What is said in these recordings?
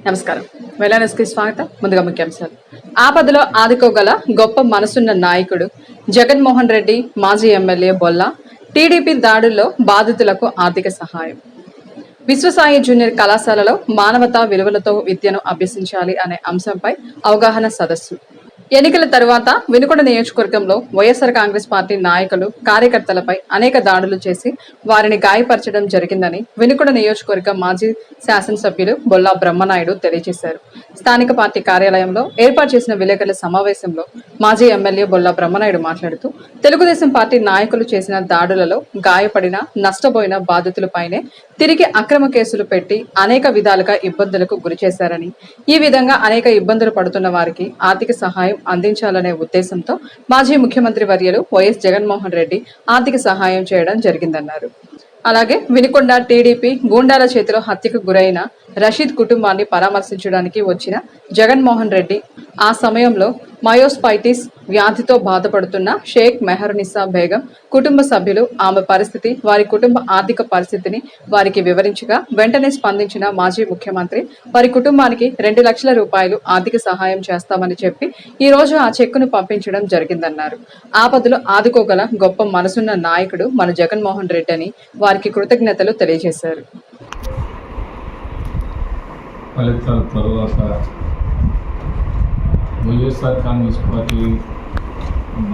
నమస్కారం. వెల్లనెస్కి స్వాగతం. ముందుగా ముఖ్యాంశాలు. ఆపదలో ఆదుకోగల గొప్ప మనసున్న నాయకుడు జగన్మోహన్ రెడ్డి. మాజీ ఎమ్మెల్యే బొల్లా. టీడీపీ దాడుల్లో బాధితులకు ఆర్థిక సహాయం. విశ్వసాయి జూనియర్ కళాశాలలో మానవతా విలువలతో విద్యను అభ్యసించాలి అనే అంశంపై అవగాహన సదస్సు. ఎన్నికల తరువాత వినుకొండ నియోజకవర్గంలో వైఎస్ఆర్ కాంగ్రెస్ పార్టీ నాయకులు కార్యకర్తలపై అనేక దాడులు చేసి వారిని గాయపరచడం జరిగిందని వినుకొండ నియోజకవర్గ మాజీ శాసనసభ్యులు బొల్లా బ్రహ్మనాయుడు తెలియజేశారు. స్థానిక పార్టీ కార్యాలయంలో ఏర్పాటు చేసిన విలేకరుల సమావేశంలో మాజీ ఎమ్మెల్యే బొల్లా బ్రహ్మనాయుడు మాట్లాడుతూ తెలుగుదేశం పార్టీ నాయకులు చేసిన దాడులలో గాయపడిన నష్టపోయిన బాధితులపైనే తిరిగి అక్రమ కేసులు పెట్టి అనేక విధాలుగా ఇబ్బందులకు గురిచేశారని, ఈ విధంగా అనేక ఇబ్బందులు పడుతున్న వారికి ఆర్థిక సహాయం అందించాలనే ఉద్దేశంతో మాజీ ముఖ్యమంత్రి వర్యులు వైఎస్ జగన్మోహన్ రెడ్డి ఆర్థిక సహాయం చేయడం జరిగిందన్నారు. అలాగే వినుకొండ టీడీపీ గూండాల చేతిలో హత్యకు గురైన రషీద్ కుటుంబాన్ని పరామర్శించడానికి వచ్చిన జగన్మోహన్ రెడ్డి ఆ సమయంలో మయోస్పైటిస్ వ్యాధితో బాధపడుతున్న షేక్ మెహరునిసా బేగం కుటుంబ సభ్యులు ఆమె పరిస్థితి, వారి కుటుంబ ఆర్థిక పరిస్థితిని వారికి వివరించగా వెంటనే స్పందించిన మాజీ ముఖ్యమంత్రి వారి కుటుంబానికి 2 లక్షల రూపాయలు ఆర్థిక సహాయం చేస్తామని చెప్పి ఈ రోజు ఆ చెక్కును పంపించడం జరిగిందన్నారు. ఆపదలు ఆదుకోగల గొప్ప మనసున్న నాయకుడు మన జగన్మోహన్ రెడ్డి అని వారికి కృతజ్ఞతలు తెలియజేశారు. ఫలితాల తరువాత వైఎస్ఆర్ కాంగ్రెస్ పార్టీ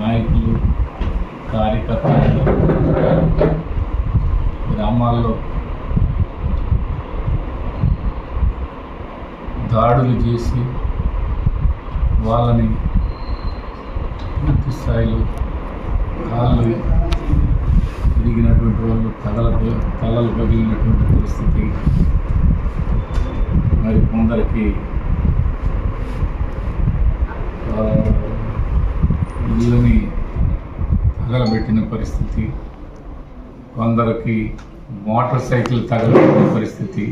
నాయకులు, కార్యకర్తలు గ్రామాల్లో దాడులు చేసి వాళ్ళని పూర్తి స్థాయిలో కాళ్ళు విరిగినటువంటి వాళ్ళు, తలలు పగిలినటువంటి పరిస్థితి, మరి కొందరికి ఇళ్ళని తగలబెట్టిన పరిస్థితి, కొందరికి మోటార్ సైకిల్ తగలబెట్టిన పరిస్థితి.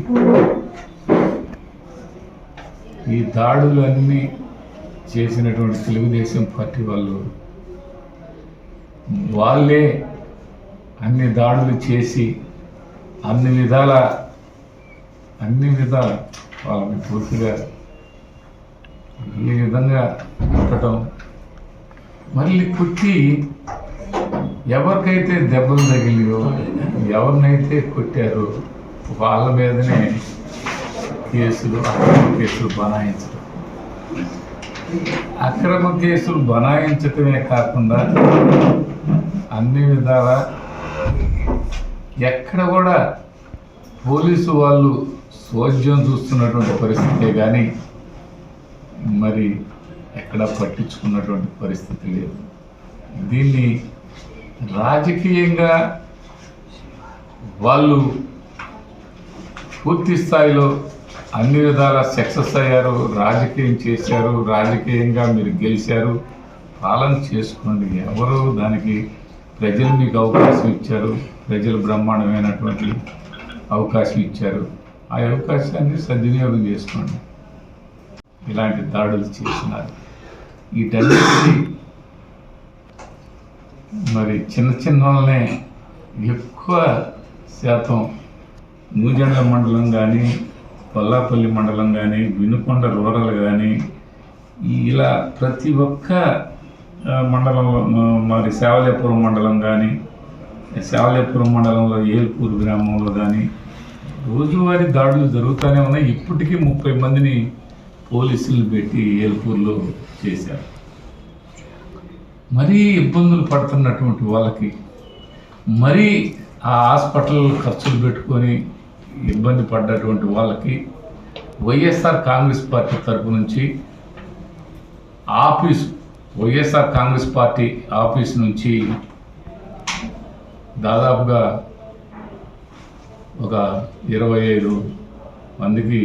ఈ దాడులన్నీ చేసినటువంటి తెలుగుదేశం పార్టీ వాళ్ళే అన్ని దాడులు చేసి అన్ని విధాల వాళ్ళని పూర్తిగా ఈ విధంగా కుట్టడం, మళ్ళీ కుట్టి ఎవరికైతే దెబ్బలు తగిలియో, ఎవరినైతే కొట్టారో వాళ్ళ మీదనే అక్రమ కేసులు బనాయించడం. అక్రమ కేసులు బనాయించటమే కాకుండా అన్ని విధాల ఎక్కడ కూడా పోలీసు వాళ్ళు సోద్యం చూస్తున్నటువంటి పరిస్థితే కానీ మరి ఎక్కడ పట్టించుకున్నటువంటి పరిస్థితి లేదు. దీన్ని రాజకీయంగా వాళ్ళు పూర్తి స్థాయిలో అన్ని విధాల సక్సెస్ అయ్యారు, రాజకీయం చేశారు, రాజకీయంగా మీరు గెలిచారు, పాలన చేసుకోండి. ఎవరు దానికి ప్రజలు మీకు అవకాశం ఇచ్చారు, ప్రజలు బ్రహ్మాండమైనటువంటి అవకాశం ఇచ్చారు, ఆ అవకాశాన్ని సద్వినియోగం చేసుకోండి. ఇలాంటి దాడులు చేసినారు. వీటన్నిటికీ మరి చిన్న వాళ్ళనే ఎక్కువ శాతం నూజెండ్ల మండలం కానీ, కొల్లాపల్లి మండలం కానీ, వినుకొండ రూరల్ కానీ, ఇలా ప్రతి ఒక్క మండలంలో, మరి సేవలేపురం మండలం కానీ, సేవలేపురం మండలంలో ఏల్పూర్ గ్రామంలో కానీ రోజువారీ దాడులు జరుగుతూనే ఉన్నాయి. ఇప్పటికీ 30 మందిని పోలీసులు పెట్టి ఏల్పూర్లో చేశారు. మరీ ఇబ్బందులు పడుతున్నటువంటి వాళ్ళకి, మరీ ఆ హాస్పిటల్ ఖర్చులు పెట్టుకొని ఇబ్బంది పడ్డటువంటి వాళ్ళకి వైఎస్ఆర్ కాంగ్రెస్ పార్టీ తరపు నుంచి వైఎస్ఆర్ కాంగ్రెస్ పార్టీ ఆఫీస్ నుంచి దాదాపుగా ఒక 25 మందికి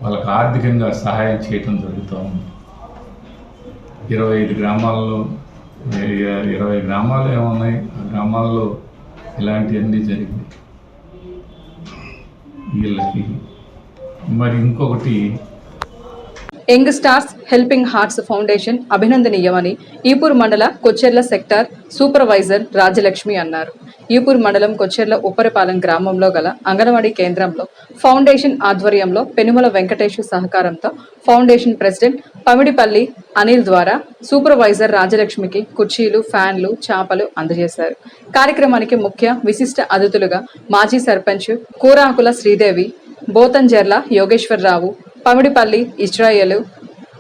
వాళ్ళకి ఆర్థికంగా సహాయం చేయటం జరుగుతూ ఉంది. 25 గ్రామాల్లో 20 గ్రామాలు ఏమున్నాయి, ఆ గ్రామాల్లో ఇలాంటివన్నీ జరిగింది. వీళ్ళకి మరి ఇంకొకటి young stars helping hearts foundation అభినందనీయమని ఈపూర్ మండల కొచ్చెర్ల సెక్టార్ సూపర్వైజర్ రాజలక్ష్మి అన్నారు. ఈపూర్ మండలం కొచ్చెర్ల ఉప్పరపాలెం గ్రామంలో గల అంగన్వాడీ కేంద్రంలో ఫౌండేషన్ ఆధ్వర్యంలో పెనుమల వెంకటేష్ సహకారంతో ఫౌండేషన్ ప్రెసిడెంట్ పమిడిపల్లి అనిల్ ద్వారా సూపర్వైజర్ రాజలక్ష్మికి కుర్చీలు, ఫ్యాన్లు, చాపలు అందజేశారు. కార్యక్రమానికి ముఖ్య విశిష్ట అతిథులుగా మాజీ సర్పంచ్ కూరాకుల శ్రీదేవి, బోతంజర్ల యోగేశ్వరరావు, పమిడిపల్లి ఇజ్రాయేలు,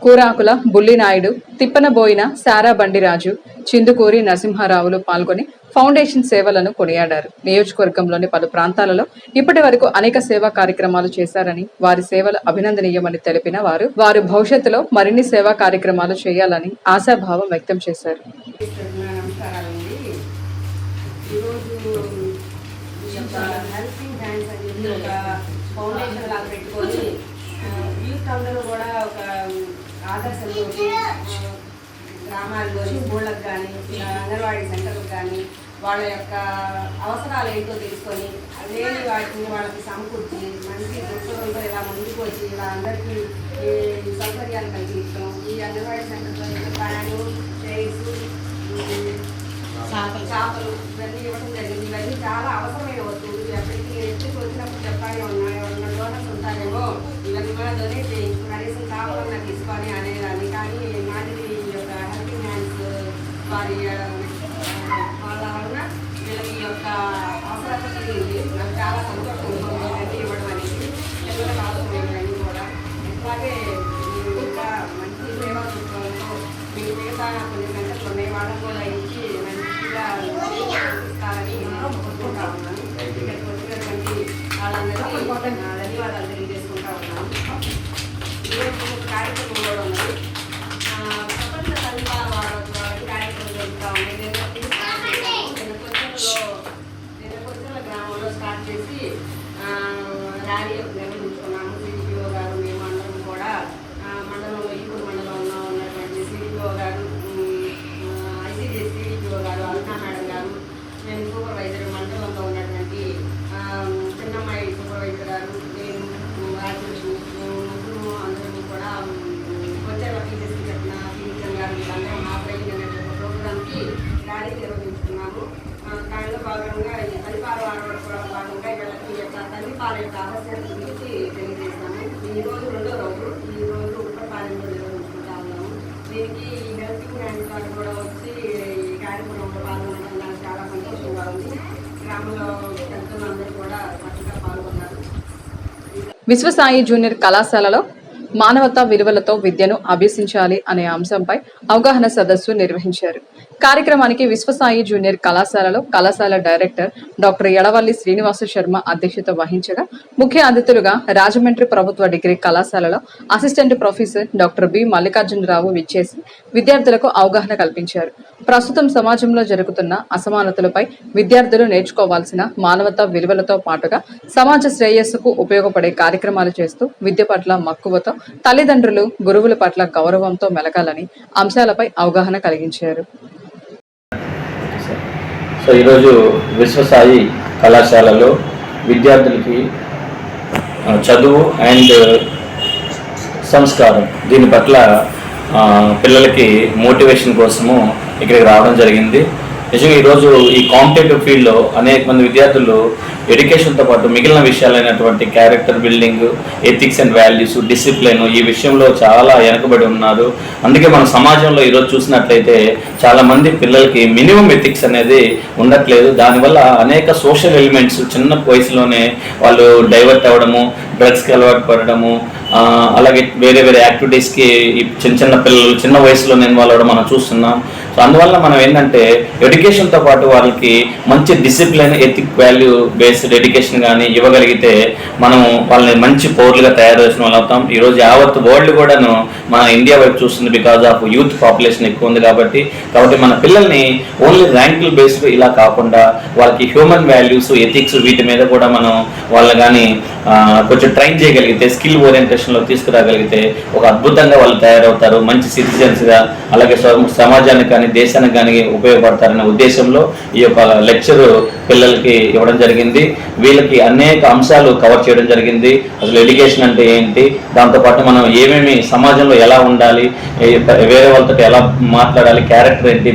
కూరాకుల బుల్లినాయుడు, తిప్పనబోయిన సారా బండిరాజు, చిందుకూరి నరసింహారావులు పాల్గొని ఫౌండేషన్ సేవలను కొనియాడారు. నియోజకవర్గంలోని పలు ప్రాంతాలలో ఇప్పటి వరకు అనేక సేవా కార్యక్రమాలు చేశారని, వారి సేవలు అభినందనీయమని తెలిపిన వారు భవిష్యత్తులో మరిన్ని సేవా కార్యక్రమాలు చేయాలని ఆశాభావం వ్యక్తం చేశారు. ఫౌండేషన్ లాగా పెట్టుకొని యూత్ అందరూ కూడా ఒక ఆదర్శంతో గ్రామాల్లోని స్కూళ్ళకు కానీ అంగన్వాడీ సెంటర్లకు కానీ వాళ్ళ యొక్క అవసరాలు ఏంటో తెలుసుకొని లేని వాటిని వాళ్ళకి సమకూర్చి మంచి దృక్పథంతో ఇలా ముందుకు వచ్చి ఇలా అందరికీ ఈ సౌకర్యాలు కలిగించడం, ఈ అంగన్వాడీ సెంటర్లో ఫ్యాను, చైర్స్, చేపలు ఇవన్నీ ఇవ్వడం జరిగింది. ఇవన్నీ చాలా అవసరమైన వస్తువులు. ఎప్పటికీ ఎత్తుకు వచ్చినప్పుడు చెప్పాలి ఉన్న డోనర్స్ ఉంటారేమో ఇవన్నీ కూడా డొనేట్ చేయించు, కనీసం కావాలన్నా తీసుకొని అనేదాన్ని. కానీ నాటి యొక్క హెల్పింగ్ హ్యాండ్స్ వారి వాళ్ళ వలన వీళ్ళకి యొక్క అవసరత తెలియదు. నాకు చాలా సంతోషం ఇవన్నీ ఇవ్వడం అనేది. పిల్లలకు అవసరమైనవన్నీ కూడా ఇట్లాగే ఇంకా మంచి సేవా దృక్పథంతో మీకు మిగతా కొన్ని సెంటర్లు ఉన్నాయి, వాళ్ళకు కూడా ఇచ్చి మంచిగా ఇస్తారని కోరుకుంటా ఉన్నాను. ఇక్కడికి వచ్చినటువంటి వాళ్ళందరికీ ధన్యవాదాలు తెలియజేసుకుంటా ఉన్నాను. ఈరోజు ఒక కార్యక్రమం కూడా ఉంది. ప్రపంచ పరిపాలన వాడవాళ్ళకి కార్యక్రమం జరుగుతూ ఉన్నాయి. నిన్న కొత్తల గ్రామంలో స్టార్ట్ చేసి ర్యాలీ నిర్వహించుకున్నాము. సిడిపిఓ గారు, మేము అందరం కూడా మండలంలో ఈపూర్ మండలంలో ఉన్నటువంటి సిడిపిఓ గారు, ఐసీడీఎస్ సిడిపిఓ గారు, అరుణా మేడం గారు, నేను సూపర్వైజర్ మండలంలో ఉన్నటువంటి చిన్నమ్మాయి సూపర్వైజర్ గారు, నేను రాజలక్ష్మి, ముగ్గురు అందరూ కూడా కొచ్చెర్ల పీసీసీ చెప్పిన పీసీఎం గారు వీళ్ళందరూ హాజరైనటువంటి ప్రోగ్రామ్కి ర్యాలీ నిర్వహించుకున్నాము. దానిలో భాగంగా ఈ తల్లిపాల భాగంగా వీళ్ళకి యొక్క తల్లిపాల యొక్క ఆవశ్యకత గురించి తెలియజేస్తాము. ఈ రోజు రెండో రోజు, ఈ రోజు ఉప్పరపాలెంలో నిర్వహించుకుంటా ఉన్నాము. దీనికి ఈ హెల్పింగ్ హ్యాండ్స్ వాళ్ళు కూడా వచ్చి ఈ కార్యక్రమంలో పాల్గొనడం నాకు చాలా సంతోషంగా ఉంది. గ్రామంలో పెద్దలందరూ కూడా చక్కగా పాల్గొన్నారు. విశ్వసాయి జూనియర్ కళాశాలలో మానవతా విలువలతో విద్యను అభ్యసించాలి అనే అంశంపై అవగాహన సదస్సు నిర్వహించారు. కార్యక్రమానికి విశ్వసాయి జూనియర్ కళాశాలలో కళాశాల డైరెక్టర్ డాక్టర్ యడవల్లి శ్రీనివాస శర్మ అధ్యక్షత వహించగా, ముఖ్య అతిథులుగా రాజమండ్రి ప్రభుత్వ డిగ్రీ కళాశాలలో assistant professor doctor B Mallikarjunarao విచ్చేసి విద్యార్థులకు అవగాహన కల్పించారు. ప్రస్తుతం సమాజంలో జరుగుతున్న అసమానతలపై విద్యార్థులు నేర్చుకోవాల్సిన మానవతా విలువలతో పాటుగా సమాజ శ్రేయస్సుకు ఉపయోగపడే కార్యక్రమాలు చేస్తూ విద్య పట్ల మక్కువతో తల్లిదండ్రులు, గురువుల పట్ల గౌరవంతో మెలగాలని అంశాలపై అవగాహన కలిగించారు. సో ఈరోజు విశ్వసాయి కళాశాలలో విద్యార్థులకి చదువు అండ్ సంస్కారం దీని పట్ల పిల్లలకి మోటివేషన్ కోసము ఇక్కడికి రావడం జరిగింది. నిజంగా ఈరోజు ఈ కాంపిటేటివ్ ఫీల్డ్లో అనేక మంది విద్యార్థులు ఎడ్యుకేషన్తో పాటు మిగిలిన విషయాలైనటువంటి character building, ethics and values, discipline ఈ విషయంలో చాలా వెనకబడి ఉన్నారు. అందుకే మన సమాజంలో ఈరోజు చూసినట్లయితే చాలామంది పిల్లలకి మినిమం ఎథిక్స్ అనేది ఉండట్లేదు. దానివల్ల అనేక సోషల్ ఎలిమెంట్స్ చిన్న వయసులోనే వాళ్ళు డైవర్ట్ అవ్వడము, డ్రగ్స్కి అలవాటు పడడము, అలాగే వేరే వేరే యాక్టివిటీస్కి ఈ చిన్న పిల్లలు చిన్న వయసులోనే ఇన్వాల్వ్ అవ్వడం మనం చూస్తున్నాం. సో అందువల్ల మనం ఏంటంటే ఎడ్యుకేషన్తో పాటు వాళ్ళకి మంచి discipline, ethic, value based education కానీ ఇవ్వగలిగితే మనం వాళ్ళని మంచి పౌరులుగా తయారు చేసిన వాళ్ళు అవుతాం. ఈరోజు యావత్ వరల్డ్ కూడాను మన ఇండియా వైపు చూస్తుంది, బికాజ్ ఆఫ్ యూత్ పాపులేషన్ ఎక్కువ ఉంది కాబట్టి మన పిల్లల్ని ఓన్లీ ర్యాంకులు బేస్డ్ ఇలా కాకుండా వాళ్ళకి హ్యూమన్ వాల్యూస్, ఎథిక్స్ వీటి మీద కూడా మనం వాళ్ళని కానీ కొంచెం ట్రైన్ చేయగలిగితే, స్కిల్ ఓరియంటేషన్లో తీసుకురాగలిగితే ఒక అద్భుతంగా వాళ్ళు తయారవుతారు. మంచి సిటిజన్స్గా, అలాగే సమాజానికి కానీ దేశానికి కానీ ఉపయోగపడతారనే ఉద్దేశంలో ఈ యొక్క లెక్చర్ పిల్లలకి ఇవ్వడం జరిగింది. వీళ్ళకి అనేక అంశాలు కవర్ చేయడం జరిగింది. అసలు ఎడ్యుకేషన్ అంటే ఏంటి, దాంతోపాటు మనం ఏమేమి సమాజంలో ఎలా ఉండాలి, వేరే వాళ్ళతో ఎలా మాట్లాడాలి, క్యారెక్టర్ ఏంటి,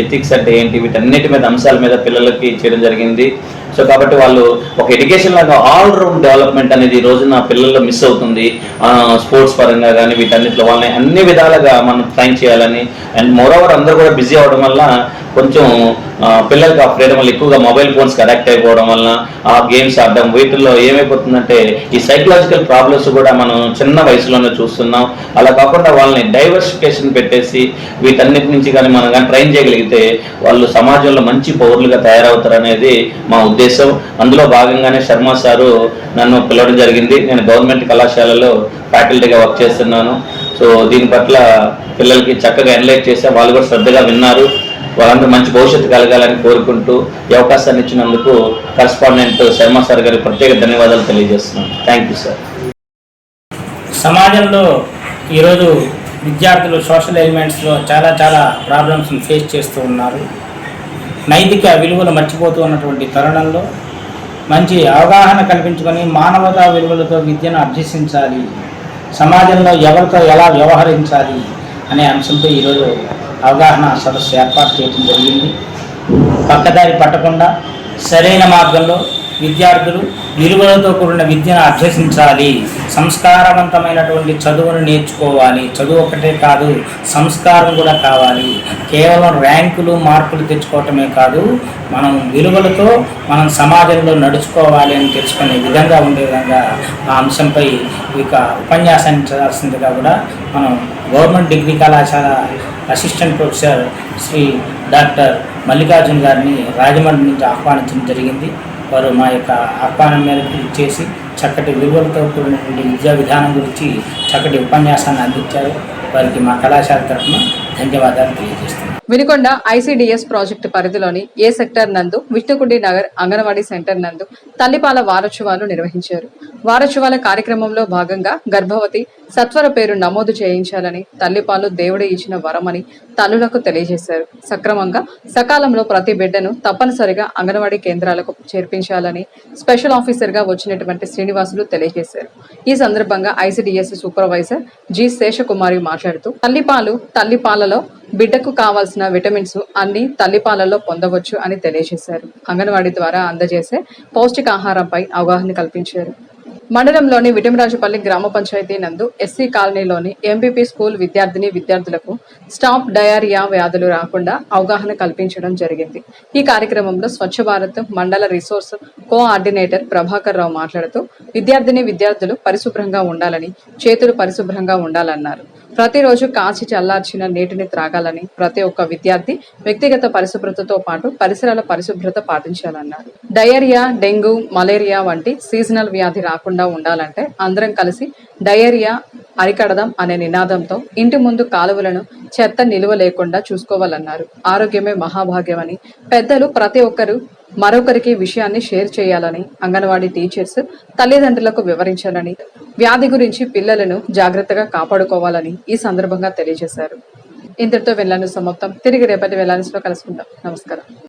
ఎథిక్స్ అంటే ఏంటి, వీటన్నిటి మీద అంశాల మీద పిల్లలకి చేయడం జరిగింది. సో కాబట్టి వాళ్ళు ఒక ఎడ్యుకేషన్ లాగా ఆల్ రౌండ్ డెవలప్మెంట్ అనేది ఈ రోజున పిల్లల్లో మిస్ అవుతుంది. స్పోర్ట్స్ పరంగా కానీ వీటన్నిటిలో వాళ్ళని అన్ని విధాలుగా మనం ట్రైన్ చేయాలని. అండ్ మోరోవర్ అందరూ కూడా బిజీ అవడం వల్ల కొంచెం పిల్లలకి ఆ ఫ్రీడమ్ వల్ల ఎక్కువగా మొబైల్ ఫోన్స్కి అడాక్ట్ అయిపోవడం వల్ల ఆ గేమ్స్ ఆడడం వీటిల్లో ఏమైపోతుందంటే ఈ సైకలాజికల్ ప్రాబ్లమ్స్ కూడా మనం చిన్న వయసులోనే చూస్తున్నాం. అలా కాకుండా వాళ్ళని డైవర్సిఫికేషన్ పెట్టేసి వీటన్నిటి నుంచి కానీ మనం కానీ ట్రైన్ చేయగలిగితే వాళ్ళు సమాజంలో మంచి పౌరులుగా తయారవుతారు అనేది మా ఉద్దేశం. అందులో భాగంగానే శర్మ సారు నన్ను పిలవడం జరిగింది. నేను గవర్నమెంట్ కళాశాలలో ఫ్యాకల్టీగా వర్క్ చేస్తున్నాను. సో దీని పట్ల పిల్లలకి చక్కగా ఎన్లైట్ చేస్తే వాళ్ళు కూడా శ్రద్ధగా విన్నారు. వాళ్ళందరూ మంచి భవిష్యత్తు కలగాలని కోరుకుంటూ ఈ అవకాశాన్ని ఇచ్చినందుకు కరెస్పాండెంట్ శర్మ సార్ గారికి ప్రత్యేక ధన్యవాదాలు తెలియజేస్తున్నాను. Thank you sir. సమాజంలో ఈరోజు విద్యార్థులు సోషల్ ఎలిమెంట్స్లో చాలా ప్రాబ్లమ్స్ని ఫేస్ చేస్తూ ఉన్నారు. నైతిక విలువలు మర్చిపోతూ ఉన్నటువంటి తరుణంలో మంచి అవగాహన కల్పించుకొని మానవతా విలువలతో విద్యను అభ్యసించాలి, సమాజంలో ఎవరితో ఎలా వ్యవహరించాలి అనే అంశంపై ఈరోజు అవగాహన సదస్సు ఏర్పాటు చేయడం జరిగింది. పక్కదారి పట్టకుండా సరైన మార్గంలో విద్యార్థులు విలువలతో కూడిన విద్యను అభ్యసించాలి, సంస్కారవంతమైనటువంటి చదువును నేర్చుకోవాలి. చదువు ఒకటే కాదు, సంస్కారం కూడా కావాలి. కేవలం ర్యాంకులు మార్కులు తెచ్చుకోవటమే కాదు, మనం విలువలతో మనం సమాజంలో నడుచుకోవాలి అని తెలుసుకునే విధంగా ఉండే విధంగా ఆ అంశంపై ఇక ఉపన్యాసాన్ని చదవాల్సిందిగా కూడా మనం గవర్నమెంట్ డిగ్రీ కళాశాల assistant professor Shri doctor Mallikarjun గారిని రాజమండ్రి నుంచి ఆహ్వానించడం జరిగింది. వారు మా యొక్క ఆహ్వానం మేరకు ఇచ్చేసి చక్కటి విలువలతో కూడినటువంటి విద్యా విధానం గురించి చక్కటి ఉపన్యాసాన్ని అందించారు. వారికి మా కళాశాల తరఫున ధన్యవాదాలు తెలియజేస్తున్నాను. వినుకొండ ICDS ప్రాజెక్టు పరిధిలోని ఏ సెక్టర్ నందు విష్ణుకుండి నగర్ అంగన్వాడీ సెంటర్ నందు తల్లిపాల వారోత్సవాలు నిర్వహించారు. వారోత్సవాల కార్యక్రమంలో భాగంగా గర్భవతి సత్వర పేరు నమోదు చేయించాలని, తల్లిపాలు దేవుడు ఇచ్చిన వరమని తల్లులకు తెలియజేశారు. సక్రమంగా సకాలంలో ప్రతి బిడ్డను తప్పనిసరిగా అంగన్వాడీ కేంద్రాలకు చేర్పించాలని స్పెషల్ ఆఫీసర్ గా వచ్చినటువంటి శ్రీనివాసులు తెలియజేశారు. ఈ సందర్భంగా ICDS సూపర్వైజర్ జి శేషకుమారి మాట్లాడుతూ తల్లిపాలలో బిడ్డకు కావాల్సిన విటమిన్స్ అన్ని తల్లిపాలలో పొందవచ్చు అని తెలియజేశారు. అంగన్వాడీ ద్వారా అందజేసే పౌష్టికాహారంపై అవగాహన కల్పించారు. మండలంలోని విటమరాజుపల్లి గ్రామ పంచాయతీ నందు SC కాలనీలోని MPP స్కూల్ విద్యార్థులకు స్టాప్ డయారియా వ్యాధులు రాకుండా అవగాహన కల్పించడం జరిగింది. ఈ కార్యక్రమంలో స్వచ్ఛ భారత్ మండల రిసోర్స్ కోఆర్డినేటర్ ప్రభాకర్ రావు మాట్లాడుతూ విద్యార్థులు పరిశుభ్రంగా ఉండాలని, చేతులు పరిశుభ్రంగా ఉండాలన్నారు. ప్రతిరోజు కాచి చల్లార్చిన నీటిని త్రాగాలని, ప్రతి ఒక్క విద్యార్థి వ్యక్తిగత పరిశుభ్రతతో పాటు పరిసరాల పరిశుభ్రత పాటించాలన్నారు. డయేరియా, డెంగ్యూ, మలేరియా వంటి సీజనల్ వ్యాధి రాకుండా ఉండాలంటే అందరం కలిసి డయేరియా అరికడదాం అనే నినాదంతో ఇంటి ముందు కాలువలను చెత్త నిలువ లేకుండా చూసుకోవాలన్నారు. ఆరోగ్యమే మహాభాగ్యమని, పెద్దలు ప్రతి ఒక్కరు మరొకరికి విషయాన్ని షేర్ చేయాలని, అంగన్వాడీ టీచర్స్ తల్లిదండ్రులకు వివరించాలని, వ్యాధి గురించి పిల్లలను జాగ్రత్తగా కాపాడుకోవాలని ఈ సందర్భంగా తెలియజేశారు. ఇంతటితో వెళ్ళాను సమాప్తం. తిరిగి రేపటి వెళ్ళాల్సిలో కలుసుకుందాం. నమస్కారం.